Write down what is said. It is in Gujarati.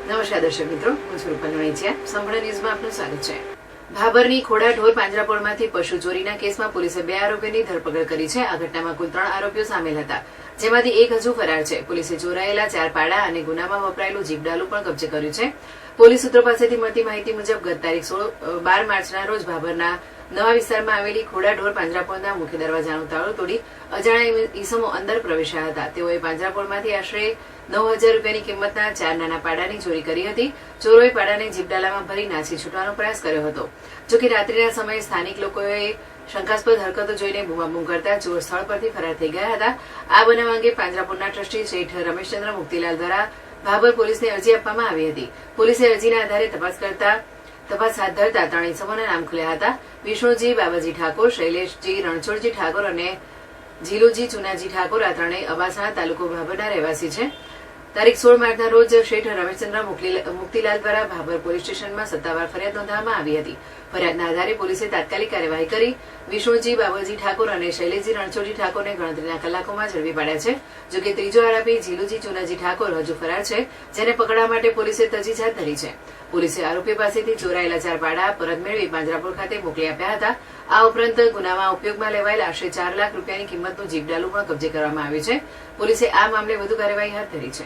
નમસ્કાર દર્શક મિત્રો, હું છું રૂપલ વણિચિયા. સંપૂર્ણ ન્યૂઝમાં આપનું સ્વાગત છે. ભાભરની ખોડા ઢોર પાંજરાપોળમાંથી પશુ ચોરીના કેસમાં પોલીસે 2 આરોપીઓની ધરપકડ કરી છે. આ ઘટનામાં કુલ 3 આરોપીઓ સામેલ હતા, જેમાંથી એક હજુ ફરાર છે. પોલીસે ચોરાયેલા 4 પાડા અને ગુનામાં વપરાયેલું જીપડાલું પણ કબજે કર્યું છે. પોલીસ સૂત્રો પાસેથી મળતી માહિતી મુજબ ગત તારીખ 12 માર્ચના રોજ ભાભરના નવા વિસ્તારમાં આવેલી ખોડા ઢોર પાંજરાપોળના મુખ્ય દરવાજાનું તાળું તોડી અજાણ્યા ઈસમો અંદર પ્રવેશ્યા હતા. તેઓએ પાંજરાપોળમાંથી આશરે 9,000 રૂપિયાની કિંમતના 4 નાના પાડાની ચોરી કરી હતી. ચોરોએ પાડાને જીપડાલામાં ભરી નાસી છૂટવાનો પ્રયાસ કર્યો હતો. જોકે રાત્રિના સમયે સ્થાનિક લોકોએ શંકાસ્પદ હરકતો જોઈને બૂમાબૂમ કરતા ચોર સ્થળ પરથી ફરાર થઈ ગયા હતા. આ બનાવ અંગે પાંજરાપોળના ટ્રસ્ટી શેઠ રમેશચંદ્ર મુક્તિલાલ દ્વારા ભાભર પોલીસને અરજી આપવામાં આવી હતી. પોલીસે અરજીના આધારે તપાસ હાથ ધરતા 3 ઈસમોના નામ ખુલ્યા હતા. વિષ્ણુજી બાબાજી ઠાકોર, શૈલેષજી રણછોડજી ઠાકોર અને જીલુજી ચુનાજી ઠાકોર. આ ત્રણેય અબાસણા તાલુકો ભાભરના રહેવાસી છે. તારીખ 16 માર્ચના રોજ શેઠ રમેશચંદ્ર મુક્તિલાલ દ્વારા ભાભર પોલીસ સ્ટેશનમાં સત્તાવાર ફરિયાદ નોંધવામાં આવી હતી. ફરિયાદના આધારે પોલીસે તાત્કાલિક કાર્યવાહી કરી વિષ્ણુજી બાબાજી ઠાકોર અને શૈલેષજી રણછોડજી ઠાકોરને ગણતરીના કલાકોમાં ઝડપી પાડ્યા છે. જોકે ત્રીજો આરોપી જીલુજી ચુનાજી ઠાકોર હજુ ફરાર છે, જેને પકડવા માટે પોલીસે તજવીજ હાથ ધરી છે. પોલીસે આરોપી પાસેથી ચોરાયેલા 4 પાડા પરત મેળવી પાંજરાપોળ ખાતે મોકલી આપ્યા હતા. આ ઉપરાંત ગુનામાં ઉપયોગમાં લેવાયેલ આશરે 4 લાખ રૂપિયાની કિંમતનું જીપડાલું પણ કબજે કરવામાં આવ્યું છે. પોલીસે આ મામલે વધુ કાર્યવાહી હાથ ધરી છે.